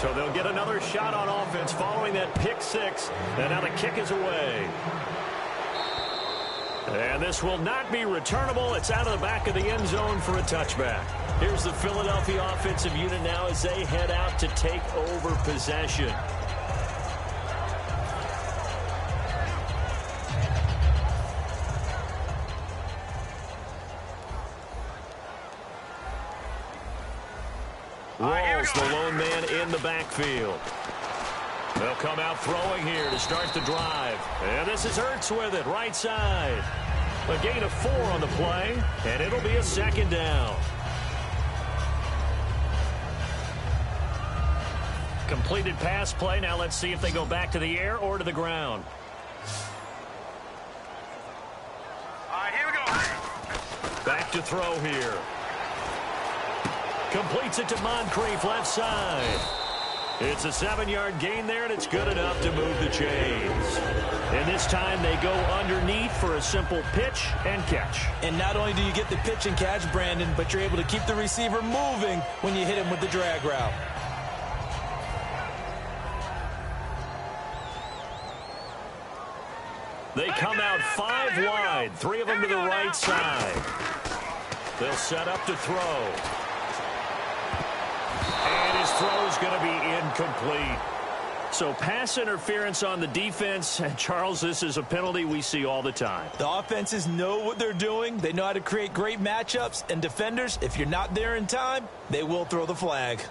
So they'll get another shot on offense following that pick six. And now the kick is away. And this will not be returnable. It's out of the back of the end zone for a touchback. Here's the Philadelphia offensive unit now as they head out to take over possession. Rawls, the lone man in the backfield. They'll come out throwing here to start the drive. And this is Ertz with it, right side. A gain of 4 on the play, and it'll be a second down. Completed pass play. Now let's see if they go back to the air or to the ground. All right, here we go. Back to throw here. Completes it to Moncrief, left side. It's a 7-yard gain there, and it's good enough to move the chains. And this time they go underneath for a simple pitch and catch. And not only do you get the pitch and catch, Brandon, but you're able to keep the receiver moving when you hit him with the drag route. They come out 5 wide, 3 of them to the right side. They'll set up to throw. And his throw is going to be incomplete. So pass interference on the defense. And Charles, this is a penalty we see all the time. The offenses know what they're doing. They know how to create great matchups. And defenders, if you're not there in time, they will throw the flag.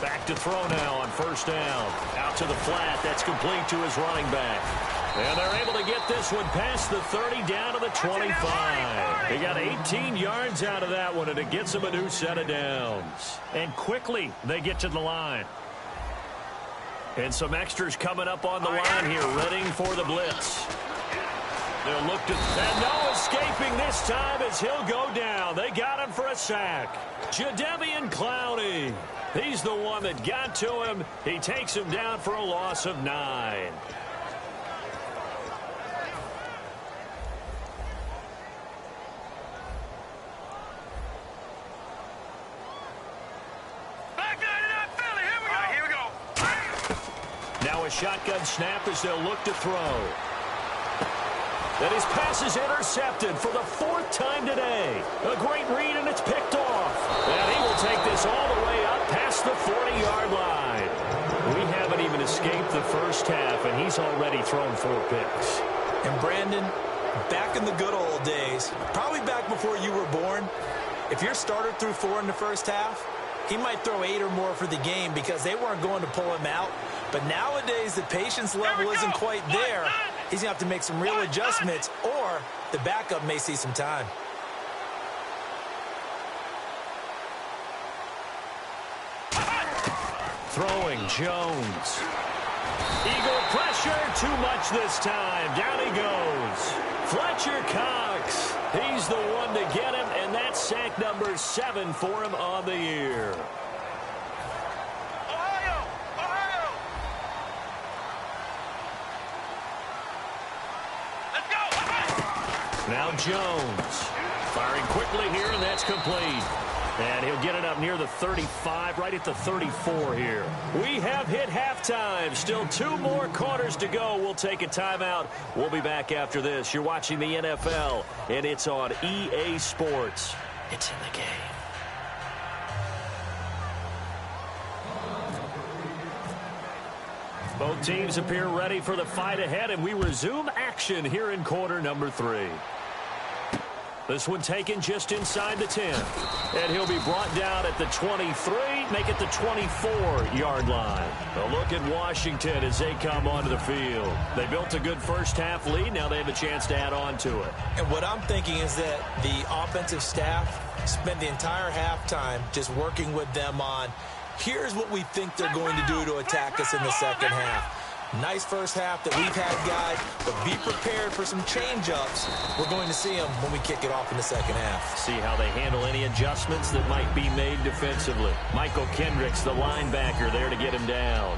Back to throw now on first down. Out to the flat. That's complete to his running back. And they're able to get this one past the 30 down to the 25. They got 18 yards out of that one, and it gets them a new set of downs. And quickly they get to the line. And some extras coming up on the line here, readying for the blitz. They'll look to, and no escaping this time as he'll go down. They got him for a sack. Jadeveon Clowney. He's the one that got to him. He takes him down for a loss of 9. Now a shotgun snap as they'll look to throw. And his pass is intercepted for the 4th time today. A great read, and it's picked off. And he will take this all the way up past the 40-yard line. We haven't even escaped the first half, and he's already thrown 4 picks. And Brandon, back in the good old days, probably back before you were born, if your starter threw 4 in the first half, he might throw 8 or more for the game because they weren't going to pull him out. But nowadays, the patience level isn't quite there. He's going to have to make some real adjustments, or the backup may see some time. Throwing Jones. Eagle pressure, too much this time. Down he goes. Fletcher Cox. He's the one to get him, and that's sack number 7 for him on the year. Now Jones firing quickly here, and that's complete. And he'll get it up near the 35, right at the 34 here. We have hit halftime. Still 2 more quarters to go. We'll take a timeout. We'll be back after this. You're watching the NFL, and it's on EA Sports. It's in the game. Both teams appear ready for the fight ahead, and we resume action here in quarter number 3. This one taken just inside the 10. And he'll be brought down at the 23, make it the 24-yard line. A look at Washington as they come onto the field. They built a good first-half lead. Now they have a chance to add on to it. And what I'm thinking is that the offensive staff spent the entire halftime just working with them on, here's what we think they're going to do to attack us in the second half. Nice first half that we've had, guys, but be prepared for some change-ups. We're going to see them when we kick it off in the second half. See how they handle any adjustments that might be made defensively. Michael Kendricks, the linebacker, there to get him down.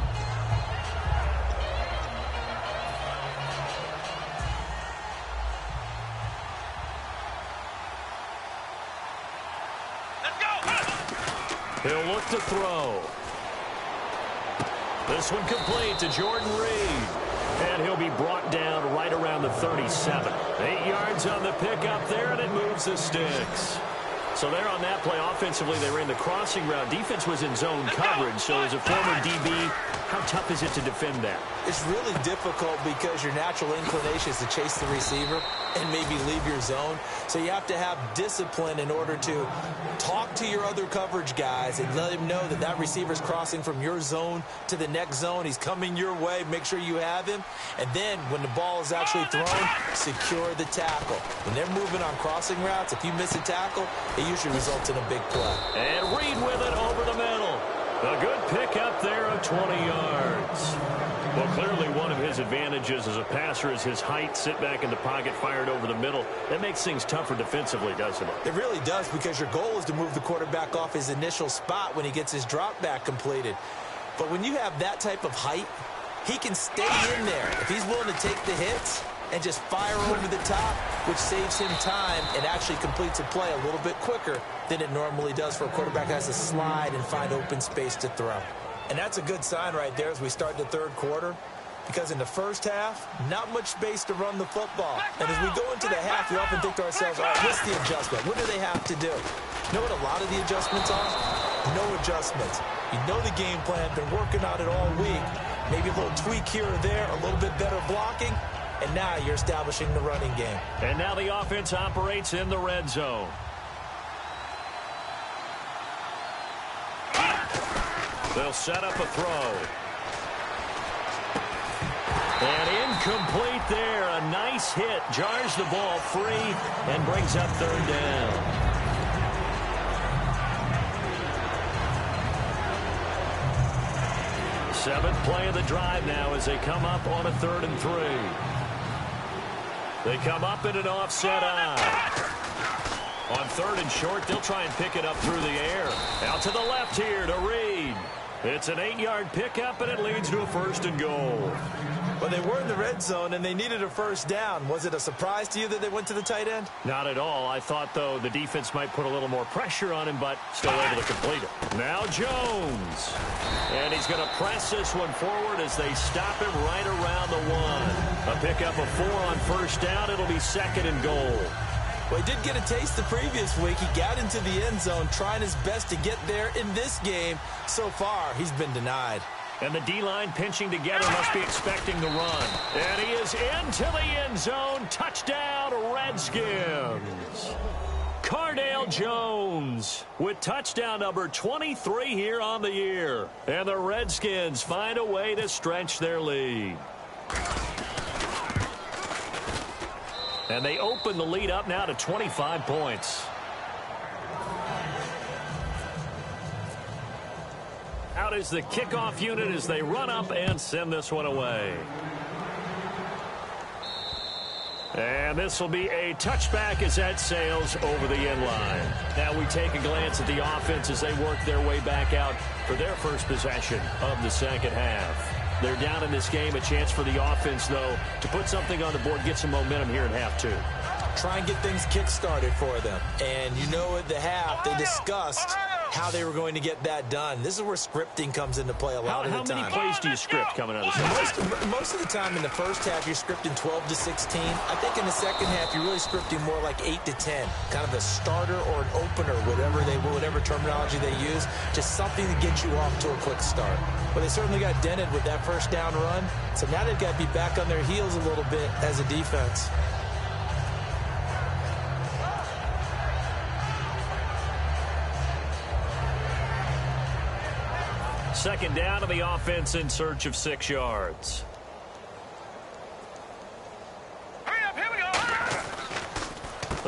Let's go. He'll look to throw. This one complete to Jordan Reed. And he'll be brought down right around the 37. 8 yards on the pickup there, and it moves the sticks. So there on that play, offensively, they ran the crossing route. Defense was in zone coverage, so as a former DB, how tough is it to defend that? It's really difficult because your natural inclination is to chase the receiver and maybe leave your zone. So you have to have discipline in order to talk to your other coverage guys and let him know that that receiver's crossing from your zone to the next zone. He's coming your way. Make sure you have him. And then when the ball is actually thrown, secure the tackle. When they're moving on crossing routes, if you miss a tackle, it usually results in a big play. And Reed with it over the middle. A good pickup there of 20 yards. Well, clearly one of his advantages as a passer is his height. Sit back in the pocket, fired over the middle. That makes things tougher defensively, doesn't it? It really does, because your goal is to move the quarterback off his initial spot when he gets his drop back completed. But when you have that type of height, he can stay in there. If he's willing to take the hits and just fire over the top, which saves him time and actually completes a play a little bit quicker than it normally does for a quarterback who has to slide and find open space to throw. And that's a good sign right there as we start the third quarter, because in the first half, not much space to run the football. And as we go into the half, we often think to ourselves, all right, what's the adjustment? What do they have to do? You know what a lot of the adjustments are? No adjustments. You know the game plan, been working on it all week. Maybe a little tweak here or there, a little bit better blocking, and now you're establishing the running game. And now the offense operates in the red zone. They'll set up a throw. And incomplete there. A nice hit. Jars the ball free and brings up third down. Seventh play of the drive now as they come up on a 3rd and 3. They come up in an offset eye. On 3rd and short, they'll try and pick it up through the air. Out to the left here to Reed. It's an 8-yard pickup, and it leads to a 1st and goal. Well, they were in the red zone, and they needed a first down. Was it a surprise to you that they went to the tight end? Not at all. I thought, though, the defense might put a little more pressure on him, but still able to complete it. Now Jones. And he's going to press this one forward as they stop him right around the 1. A pickup of 4 on first down. It'll be 2nd and goal. Well, he did get a taste the previous week. He got into the end zone, trying his best to get there in this game. So far, he's been denied. And the D-line pinching together, must be expecting the run. And he is into the end zone. Touchdown, Redskins. Cardale Jones with touchdown number 23 here on the year. And the Redskins find a way to stretch their lead. And they open the lead up now to 25 points. Out is the kickoff unit as they run up and send this one away. And this will be a touchback as that sails over the end line. Now we take a glance at the offense as they work their way back out for their first possession of the second half. They're down in this game. A chance for the offense, though, to put something on the board, get some momentum here in half 2. Try and get things kick-started for them. And you know at the half, they discussed how they were going to get that done. This is where scripting comes into play a lot of the time. How many plays do you script coming out of the Most of the time in the first half, you're scripting 12 to 16. I think in the second half, you're really scripting more like 8 to 10. Kind of a starter or an opener, whatever terminology they use. Just something to get you off to a quick start. But they certainly got dented with that first down run. So now they've got to be back on their heels a little bit as a defense. Second down to the offense in search of 6 yards. Hurry up, here we go.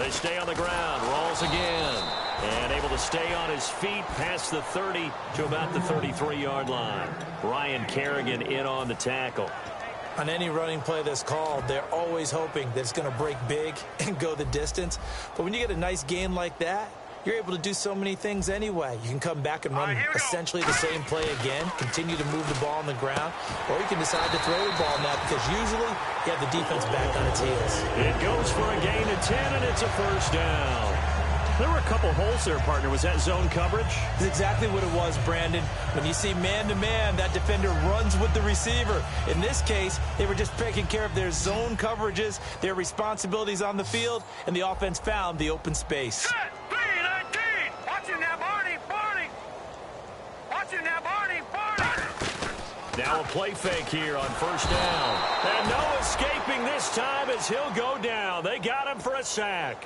They stay on the ground, rolls again, and able to stay on his feet past the 30 to about the 33-yard line. Brian Kerrigan in on the tackle. On any running play that's called, they're always hoping that it's going to break big and go the distance. But when you get a nice gain like that, you're able to do so many things anyway. You can come back and run essentially the same play again, continue to move the ball on the ground, or you can decide to throw the ball now because usually you have the defense back on its heels. It goes for a gain of 10, and it's a first down. There were a couple holes there, partner. Was that zone coverage? That's exactly what it was, Brandon. When you see man-to-man, that defender runs with the receiver. In this case, they were just taking care of their zone coverages, their responsibilities on the field, and the offense found the open space. Set, 3-19. Watch him now, Barney. Barney. Watch him now, Barney. Barney. Now a play fake here on first down. And no escaping this time as he'll go down. They got him for a sack.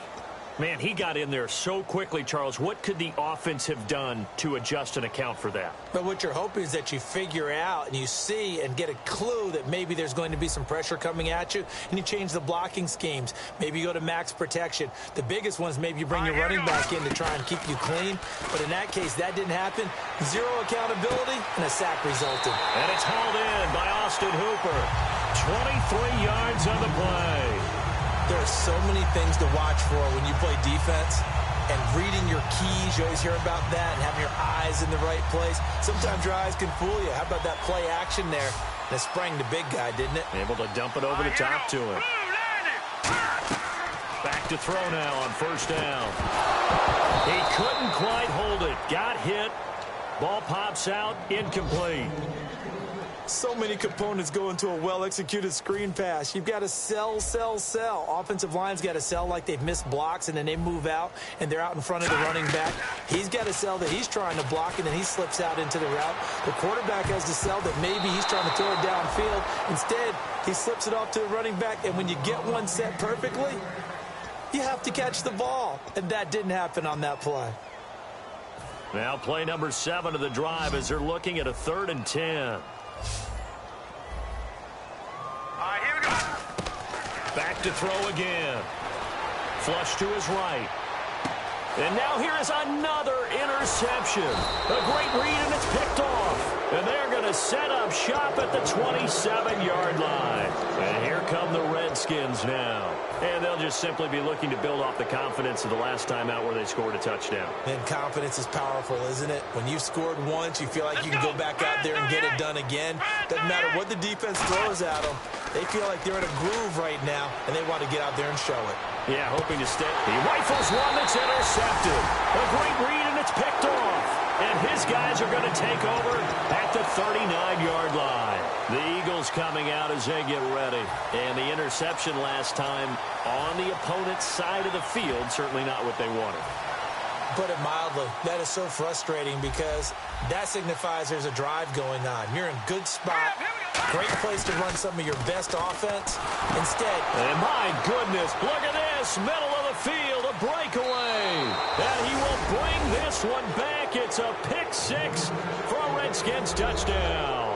Man, he got in there so quickly, Charles. What could the offense have done to adjust and account for that? But what you're hoping is that you figure out and you see and get a clue that maybe there's going to be some pressure coming at you, and you change the blocking schemes. Maybe you go to max protection. The biggest one is maybe you bring your running back in to try and keep you clean. But in that case, that didn't happen. Zero accountability, and a sack resulted. And it's hauled in by Austin Hooper. 23 yards on the play. There are so many things to watch for when you play defense, and reading your keys, you always hear about that, and having your eyes in the right place. Sometimes your eyes can fool you. How about that play action there? That sprang the big guy, didn't it? Able to dump it over the top to him. Back to throw now on first down. He couldn't quite hold it. Got hit. Ball pops out. Incomplete. So many components go into a well-executed screen pass. You've got to sell. Offensive line's got to sell like they've missed blocks, and then they move out, and they're out in front of the running back. He's got to sell that he's trying to block, and then he slips out into the route. The quarterback has to sell that maybe he's trying to throw it downfield. Instead, he slips it off to the running back, and when you get one set perfectly, you have to catch the ball, and that didn't happen on that play. Now play number 7 of the drive as they're looking at a 3rd and 10. Here we go. Back to throw again. Flush to his right. And now here is another interception. A great read, and it's picked off. And they're going to set up shop at the 27-yard line. And here come the Redskins now. And they'll just simply be looking to build off the confidence of the last time out where they scored a touchdown. And confidence is powerful, isn't it? When you've scored once, you feel like you can go back out there and get it done again. Doesn't matter what the defense throws at them. They feel like they're in a groove right now, and they want to get out there and show it. Yeah, hoping to stay. He rifles one that's intercepted. A great read, and it's picked off. And his guys are going to take over at the 39-yard line. The Eagles coming out as they get ready. And the interception last time on the opponent's side of the field, certainly not what they wanted. Put it mildly, that is so frustrating because that signifies there's a drive going on. You're in a good spot. Great place to run some of your best offense. Instead, and my goodness, look at this. Middle of the field, a breakaway. And he will bring this one back. It's a pick 6 for a Redskins touchdown.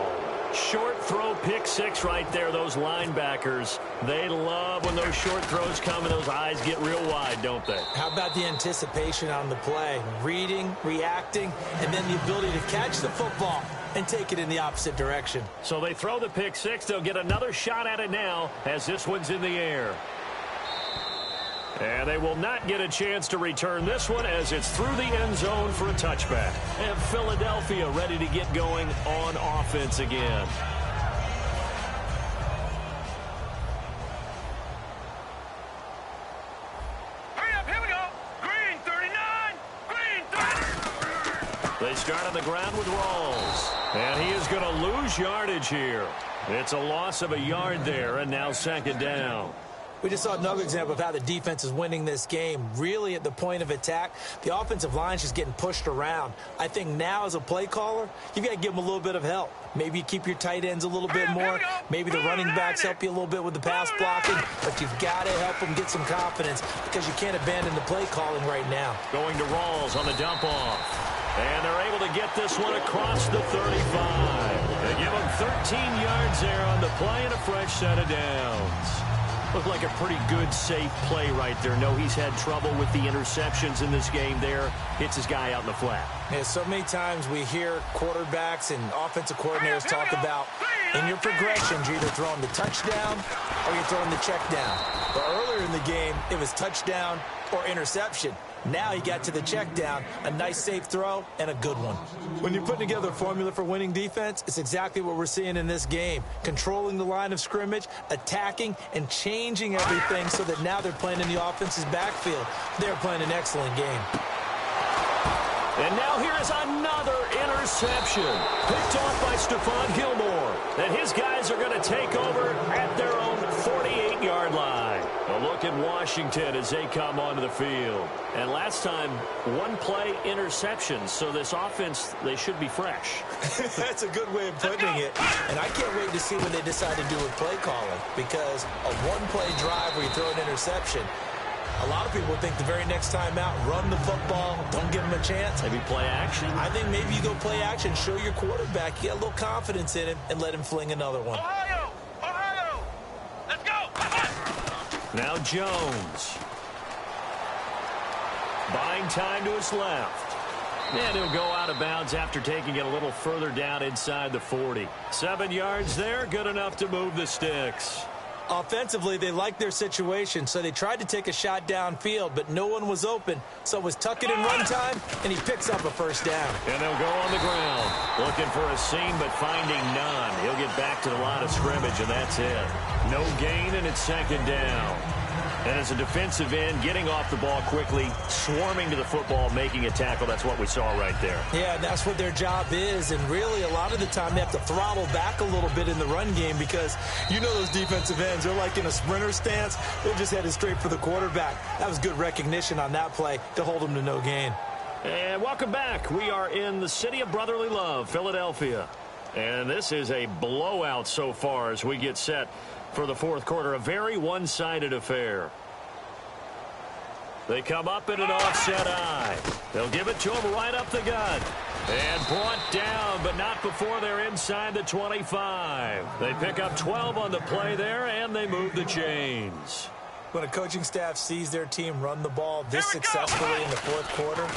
Short throw, pick 6 right there. Those linebackers, they love when those short throws come and those eyes get real wide, don't they? How about the anticipation on the play? Reading, reacting, and then the ability to catch the football and take it in the opposite direction. So they throw the pick 6. They'll get another shot at it now as this one's in the air. And they will not get a chance to return this one as it's through the end zone for a touchback. And Philadelphia ready to get going on offense again. Hurry up, here we go. Green 39. Green 30. They start on the ground with Rawls. And he is going to lose yardage here. It's a loss of a yard there, and now 2nd down. We just saw another example of how the defense is winning this game. Really at the point of attack, the offensive line's just getting pushed around. I think now as a play caller, you've got to give them a little bit of help. Maybe you keep your tight ends a little bit more. Maybe the running backs help you a little bit with the pass blocking. But you've got to help them get some confidence because you can't abandon the play calling right now. Going to Rawls on the dump off. And they're able to get this one across the 35. They give him 13 yards there on the play and a fresh set of downs. Looked like a pretty good, safe play right there. No, he's had trouble with the interceptions in this game there. Hits his guy out in the flat. Yeah, so many times we hear quarterbacks and offensive coordinators talk about in your progressions, you're either throwing the touchdown or you're throwing the check down. But earlier in the game, it was touchdown or interception. Now he got to the check down, a nice safe throw, and a good one. When you're putting together a formula for winning defense, it's exactly what we're seeing in this game. Controlling the line of scrimmage, attacking, and changing everything so that now they're playing in the offense's backfield. They're playing an excellent game. And now here is another interception. Picked off by Stephon Gilmore. And his guys are going to take over at their own 48-yard line. A look at Washington as they come onto the field. And last time, one-play interception. So this offense, they should be fresh. That's a good way of putting it. And I can't wait to see what they decide to do with play calling. Because a one-play drive where you throw an interception, a lot of people think the very next time out, run the football, don't give him a chance. Maybe play action? I think maybe you go play action, show your quarterback, you got a little confidence in him, and let him fling another one. Ohio! Ohio! Let's go! Now Jones. Buying time to his left. And he'll go out of bounds after taking it a little further down inside the 40. 7 yards there, good enough to move the sticks. Offensively, they liked their situation, so they tried to take a shot downfield, but no one was open. So it was tuck it in run time, and he picks up a first down. And they'll go on the ground. Looking for a seam, but finding none. He'll get back to the line of scrimmage, and that's it. No gain, and it's second down. And as a defensive end, getting off the ball quickly, swarming to the football, making a tackle, that's what we saw right there. Yeah, and that's what their job is. And really, a lot of the time, they have to throttle back a little bit in the run game because you know those defensive ends, they're like in a sprinter stance. They're just headed straight for the quarterback. That was good recognition on that play to hold them to no gain. And welcome back. We are in the city of brotherly love, Philadelphia. And this is a blowout so far as we get set for the fourth quarter. A very one-sided affair. They come up in an offset eye. They'll give it to him right up the gut. And brought down, but not before they're inside the 25. They pick up 12 on the play there, and they move the chains. When a coaching staff sees their team run the ball this successfully in the fourth quarter,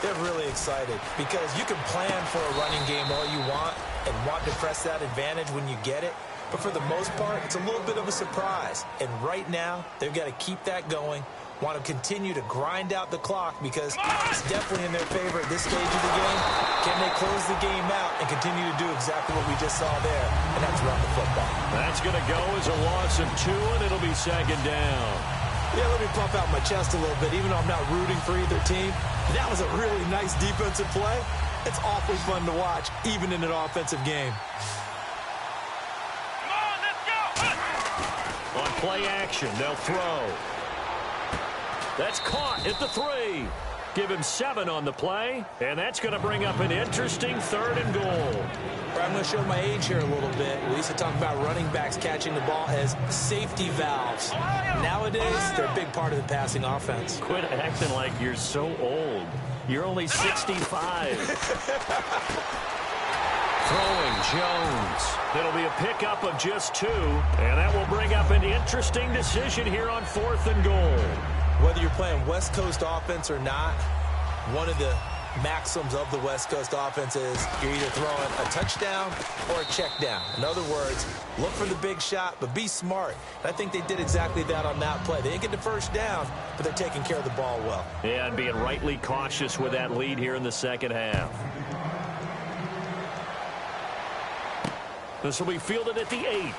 they're really excited because you can plan for a running game all you want and want to press that advantage when you get it. But for the most part, it's a little bit of a surprise. And right now, they've got to keep that going, want to continue to grind out the clock because it's definitely in their favor at this stage of the game. Can they close the game out and continue to do exactly what we just saw there, and that's run the football. That's going to go as a loss of 2, and it'll be second down. Yeah, let me pump out my chest a little bit, even though I'm not rooting for either team. That was a really nice defensive play. It's awfully fun to watch, even in an offensive game. Come on, let's go! On play action, they'll throw. That's caught at the 3. Give him 7 on the play, and that's going to bring up an interesting 3rd and goal. I'm going to show my age here a little bit. We used to talk about running backs catching the ball as safety valves. Nowadays, they're a big part of the passing offense. Quit acting like you're so old. You're only 65. Throwing Jones. It'll be a pickup of just 2, and that will bring up an interesting decision here on 4th and goal. Whether you're playing West Coast offense or not, one of the maxims of the West Coast offense is you're either throwing a touchdown or a check down. In other words, look for the big shot, but be smart. And I think they did exactly that on that play. They didn't get the first down, but they're taking care of the ball well. Yeah, and being rightly cautious with that lead here in the second half. This will be fielded at the 8.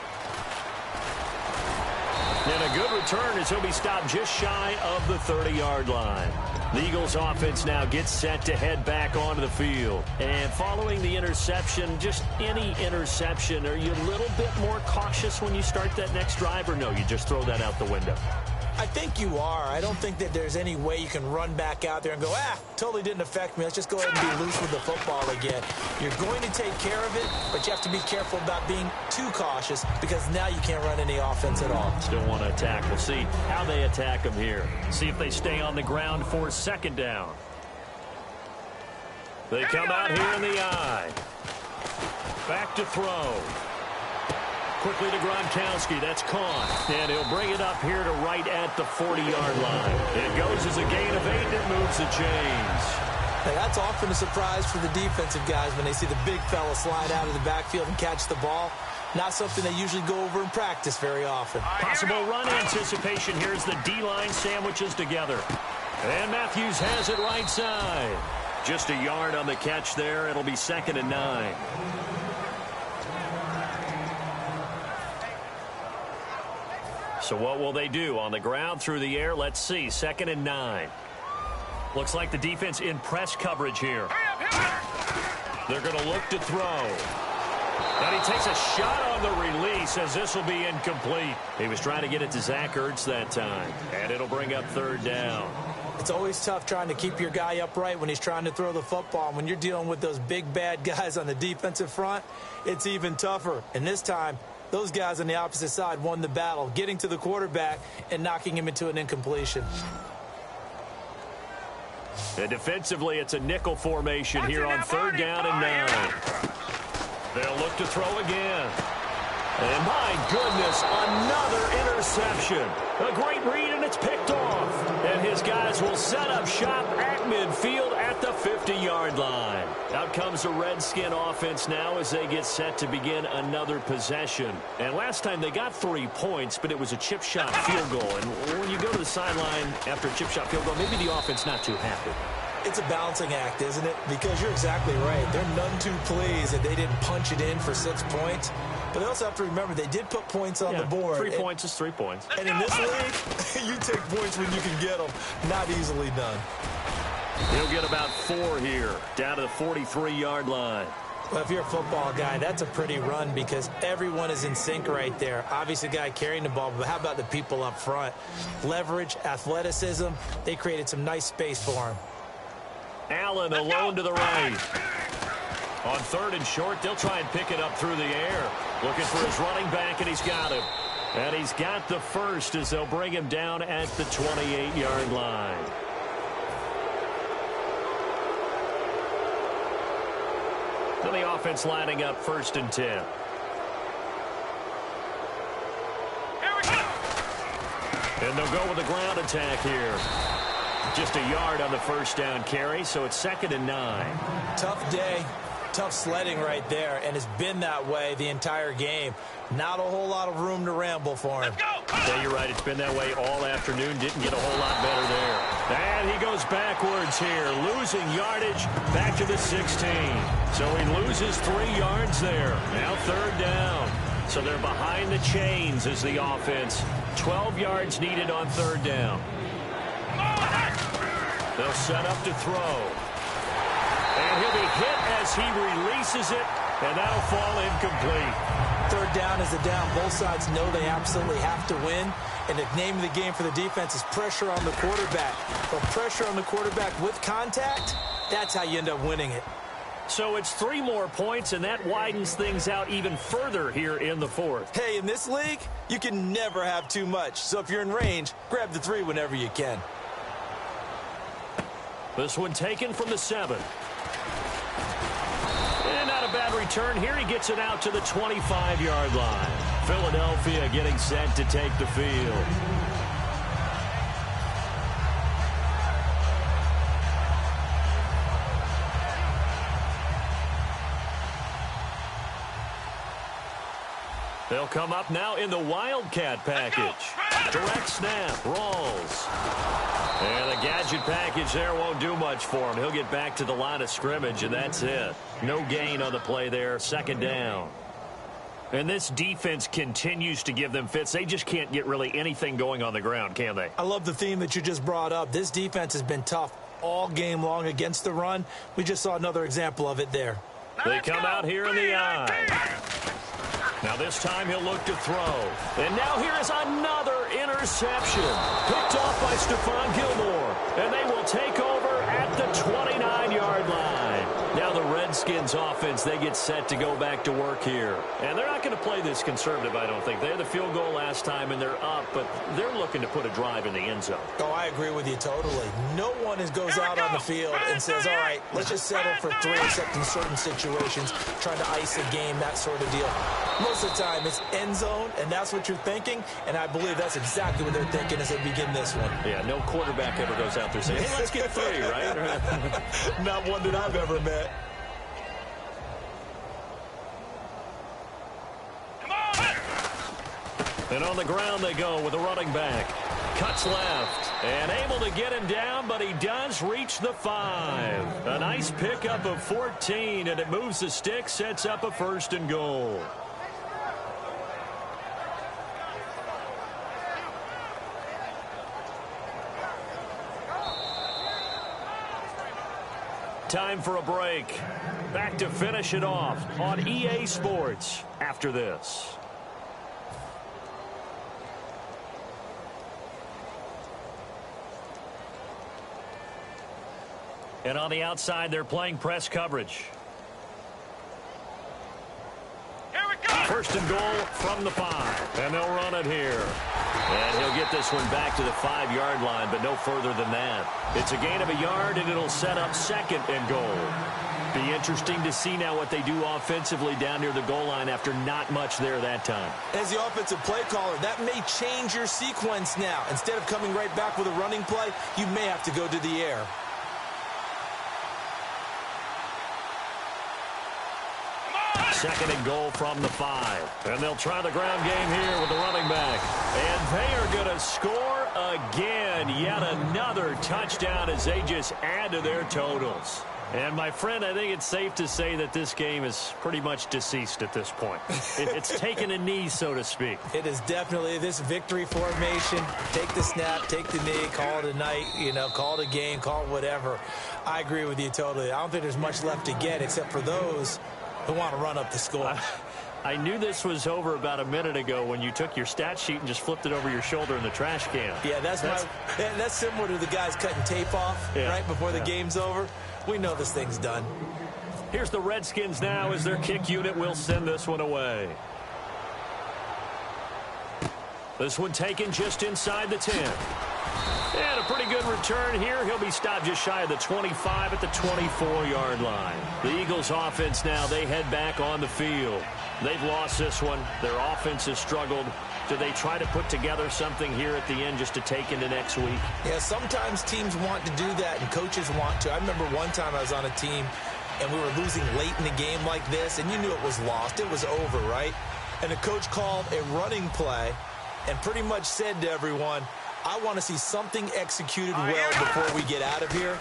And a good return as he'll be stopped just shy of the 30-yard line. The Eagles offense now gets set to head back onto the field. And following the interception, just any interception, are you a little bit more cautious when you start that next drive, or no, you just throw that out the window? I think you are. I don't think that there's any way you can run back out there and go, totally didn't affect me. Let's just go ahead and be loose with the football again. You're going to take care of it, but you have to be careful about being too cautious because now you can't run any offense at all. Still want to attack. We'll see how they attack them here. See if they stay on the ground for second down. They come out here in the eye. Back to throw. Quickly to Gronkowski. That's caught. And he'll bring it up here to right at the 40-yard line. It goes as a gain of 8. It moves the chains. Now, that's often a surprise for the defensive guys when they see the big fella slide out of the backfield and catch the ball. Not something they usually go over in practice very often. Possible run anticipation. Here's the D-line sandwiches together. And Matthews has it right side. Just a yard on the catch there. It'll be 2nd and 9. So what will they do? On the ground, through the air? Let's see. 2nd and 9. Looks like the defense in press coverage here. They're going to look to throw. And he takes a shot on the release as this will be incomplete. He was trying to get it to Zach Ertz that time. And it'll bring up 3rd down. It's always tough trying to keep your guy upright when he's trying to throw the football. And when you're dealing with those big, bad guys on the defensive front, it's even tougher. And this time, those guys on the opposite side won the battle, getting to the quarterback and knocking him into an incompletion. And defensively, it's a nickel formation here on 3rd down and 9. They'll look to throw again. And my goodness, another interception. A great read, and it's picked off. And his guys will set up shop at midfield at the 50-yard line. Out comes the Redskin offense now as they get set to begin another possession. And last time they got 3 points, but it was a chip shot field goal. And when you go to the sideline after a chip shot field goal, maybe the offense not too happy. It's a balancing act, isn't it? Because you're exactly right. They're none too pleased that they didn't punch it in for 6 points. But they also have to remember they did put points on the board. 3 points is 3 points. And in this league, you take points when you can get them. Not easily done. He'll get about 4 here, down to the 43-yard line. Well, if you're a football guy, that's a pretty run because everyone is in sync right there. Obviously, the guy carrying the ball, but how about the people up front? Leverage, athleticism, they created some nice space for him. Allen alone to the right. On 3rd and short, they'll try and pick it up through the air. Looking for his running back, and he's got him. And he's got the first as they'll bring him down at the 28-yard line. So the offense lining up 1st and 10. Here we go. And they'll go with the ground attack here. Just a yard on the 1st down carry, so it's 2nd and 9. Tough day, tough sledding right there, and it's been that way the entire game. Not a whole lot of room to ramble for him. Yeah, you're right. It's been that way all afternoon. Didn't get a whole lot better there. And he goes backwards here, losing yardage back to the 16. So he loses 3 yards there. Now 3rd down. So they're behind the chains as the offense. 12 yards needed on 3rd down. They'll set up to throw. And he'll be hit as he releases it, and that'll fall incomplete. 3rd down is the down. Both sides know they absolutely have to win, and the name of the game for the defense is pressure on the quarterback. But pressure on the quarterback with contact, that's how you end up winning it. So it's 3 more points, and that widens things out even further here in the 4th. Hey, in this league, you can never have too much. So if you're in range, grab the 3 whenever you can. This one taken from the 7. And not a bad return here. He gets it out to the 25-yard line. Philadelphia getting set to take the field. They'll come up now in the Wildcat package. Direct snap, Rawls. And the gadget package there won't do much for him. He'll get back to the line of scrimmage, and that's it. No gain on the play there, 2nd down. And this defense continues to give them fits. They just can't get really anything going on the ground, can they? I love the theme that you just brought up. This defense has been tough all game long against the run. We just saw another example of it there. They come out here in the eye. Now this time he'll look to throw. And now here is another interception. Picked off by Stephon Gilmore. And they will take over at the 29-yard line. Now the Redskins offense, they get set to go back to work here. And they're not going to play this conservative, I don't think. They had the field goal last time, and they're up, but they're looking to put a drive in the end zone. Oh, I agree with you totally. No one goes out on the field and says, all right, let's just settle for 3 except in certain situations, trying to ice a game, that sort of deal. Most of the time, it's end zone, and that's what you're thinking, and I believe that's exactly what they're thinking as they begin this one. Yeah, no quarterback ever goes out there saying, hey, let's get 3, right? Not one that I've ever met. And on the ground they go with a running back. Cuts left. And able to get him down, but he does reach the 5. A nice pickup of 14, and it moves the stick, sets up a 1st and goal. Time for a break. Back to finish it off on EA Sports after this. And on the outside, they're playing press coverage. Here we go. 1st and goal from the 5. And they'll run it here. And he'll get this one back to the 5-yard line, but no further than that. It's a gain of a yard, and it'll set up 2nd and goal. Be interesting to see now what they do offensively down near the goal line after not much there that time. As the offensive play caller, that may change your sequence now. Instead of coming right back with a running play, you may have to go to the air. Second and goal from the 5. And they'll try the ground game here with the running back. And they are going to score again. Yet another touchdown as they just add to their totals. And, my friend, I think it's safe to say that this game is pretty much deceased at this point. It's taken a knee, so to speak. It is definitely this victory formation. Take the snap, take the knee, call it a night, call it a game, call it whatever. I agree with you totally. I don't think there's much left to get except for those who want to run up the score. I knew this was over about a minute ago when you took your stat sheet and just flipped it over your shoulder in the trash can. Yeah, that's similar to the guys cutting tape off right before the game's over. We know this thing's done. Here's the Redskins now as their kick unit will send this one away. This one taken just inside the 10. And a pretty good return here. He'll be stopped just shy of the 25 at the 24-yard line. The Eagles offense now, they head back on the field. They've lost this one. Their offense has struggled. Do they try to put together something here at the end just to take into next week? Yeah, sometimes teams want to do that and coaches want to. I remember one time I was on a team and we were losing late in the game like this, and you knew it was lost. It was over, right? And the coach called a running play and pretty much said to everyone, I want to see something executed well before we get out of here.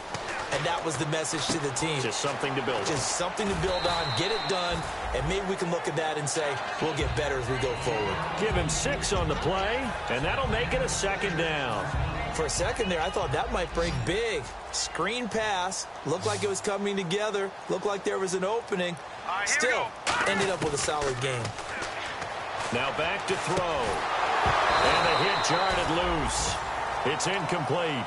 And that was the message to the team. Just something to build on. Just something to build on, get it done, and maybe we can look at that and say, we'll get better as we go forward. Give him 6 on the play, and that'll make it a 2nd down. For a second there, I thought that might break big. Screen pass, looked like it was coming together, looked like there was an opening. Still, ended up with a solid game. Now back to throw. And the hit jarred loose. It's incomplete.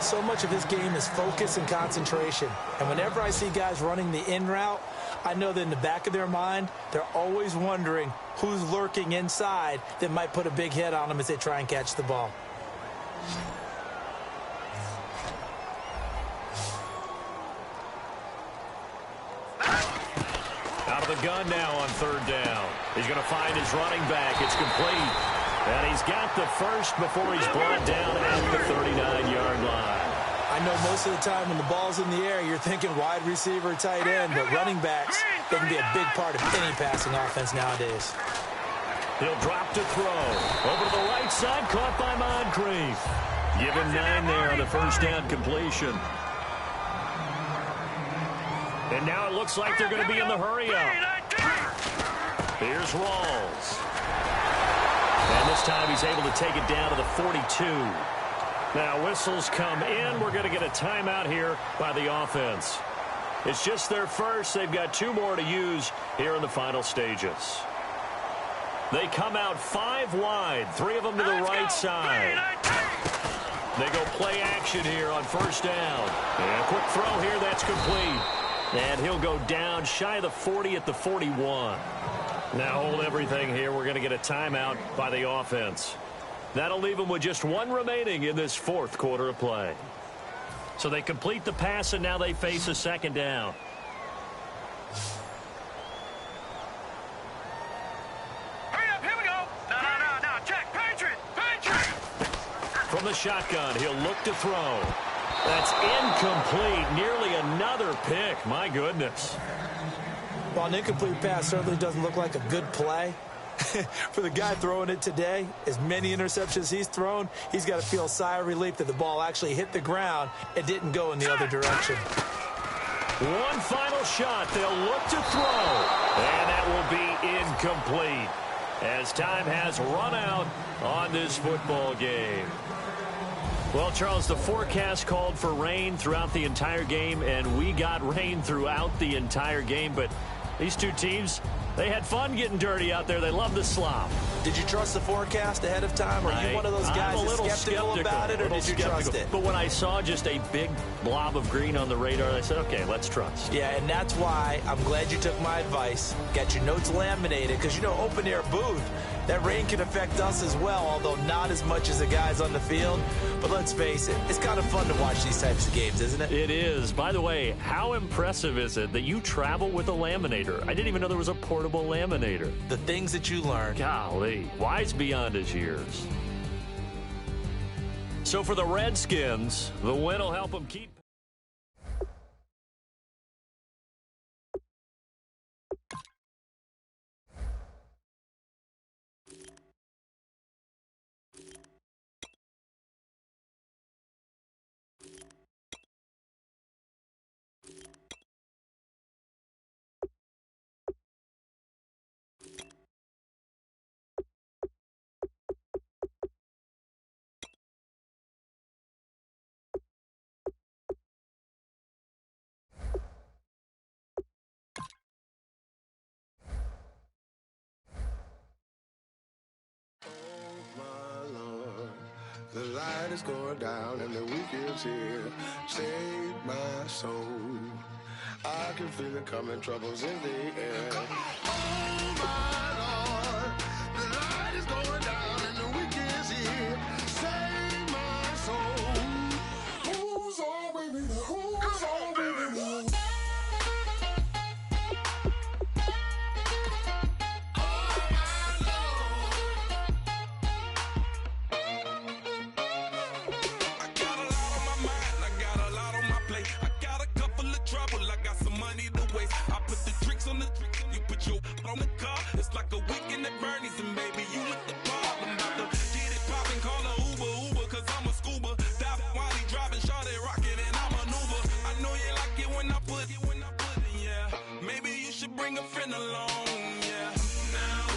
So much of this game is focus and concentration. And whenever I see guys running the in route, I know that in the back of their mind, they're always wondering who's lurking inside that might put a big hit on them as they try and catch the ball. Out of the gun now on 3rd down. He's going to find his running back. It's complete. And he's got the first before he's brought down at the 39-yard line. I know most of the time when the ball's in the air, you're thinking wide receiver, tight end, but running backs, they can be a big part of any passing offense nowadays. He'll drop to throw. Over to the right side, caught by Moncrief. Give him 9 there on the 1st down completion. And now it looks like they're going to be in the hurry-up. Here's Rawls. And this time he's able to take it down to the 42. Now whistles come in. We're going to get a timeout here by the offense. It's just their first. They've got 2 more to use here in the final stages. They come out 5 wide, 3 of them to the right side. They go play action here on 1st down. And a quick throw here, that's complete. And he'll go down shy of the 40 at the 41. Now hold everything here. We're going to get a timeout by the offense. That'll leave them with just 1 remaining in this 4th quarter of play. So they complete the pass, and now they face a 2nd down. Hurry up, here we go. No, check, Patriot. From the shotgun, he'll look to throw. That's incomplete. Nearly another pick. My goodness. Well, an incomplete pass certainly doesn't look like a good play. For the guy throwing it today, as many interceptions he's thrown, he's got to feel a sigh of relief that the ball actually hit the ground and didn't go in the other direction. One final shot. They'll look to throw. And that will be incomplete as time has run out on this football game. Well, Charles, the forecast called for rain throughout the entire game, and we got rain throughout the entire game. But these two teams, they had fun getting dirty out there. They love the slop. Did you trust the forecast ahead of time? Are you one of those guys that's skeptical about it, or did you trust it? But when I saw just a big blob of green on the radar, I said, okay, let's trust. Yeah, and that's why I'm glad you took my advice. Got your notes laminated, because, you know, open-air booth, that rain can affect us as well, although not as much as the guys on the field. But let's face it, it's kind of fun to watch these types of games, isn't it? It is. By the way, how impressive is it that you travel with a laminator? I didn't even know there was a portable laminator. The things that you learn. Golly, wise beyond his years. So for the Redskins, the win will help them keep. The light is going down and the weekend's here. Save my soul. I can feel it coming, troubles in the air. Oh my Lord, the light is going down and the weekend's here. Save my soul. Who's on with me? Who's on with me? On the car, it's like a weekend at Bernie's, and baby, you with the problem. About to get it poppin', call a Uber, cause I'm a scuba. Dive while he driving, shot it, rocket, and I maneuver. I know you like it when I put it, yeah. Maybe you should bring a friend along, yeah. Now,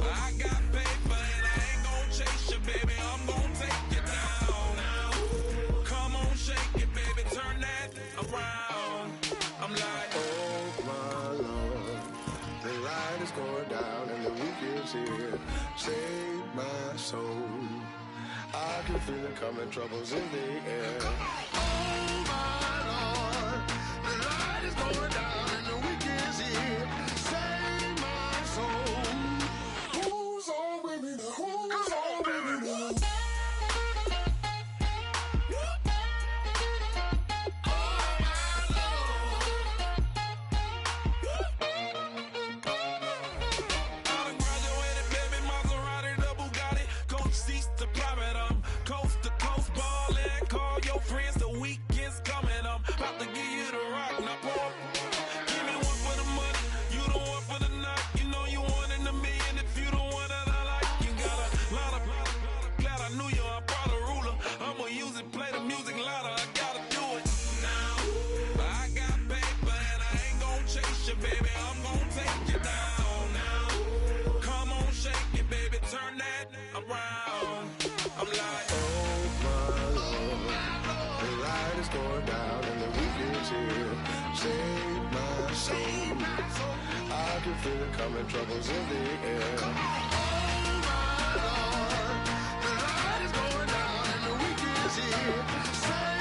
I got paper, and I ain't gon' chase you, baby, I'm gon' take you down. Now, come on, shake it, baby, turn that around. I'm like, oh my Lord. The light is going down and the weekend's here. Save my soul. I can feel it coming, troubles in the air. Oh my Lord, the light is going down and the weekend's here. Save my soul. Who's on with me now? Who's on with me now? friends, the weekend's coming. I'm about to give you the rock. Now pour up. Give me one for the money. You the one for the night. You know you one in a million if you the one that I like. You got a lot of glad I knew you. I brought a ruler. I'ma use it, play the music louder. I gotta do it now. I got paper and I ain't gon' chase you, baby. I'm gon' take you down now. Come on, shake it, baby. Turn that around. I'm like, oh my Lord, the light is going down and the weekend's here. Save my soul. I can feel it coming, troubles in the air. Oh my Lord, the light is going down and the weekend's here. Save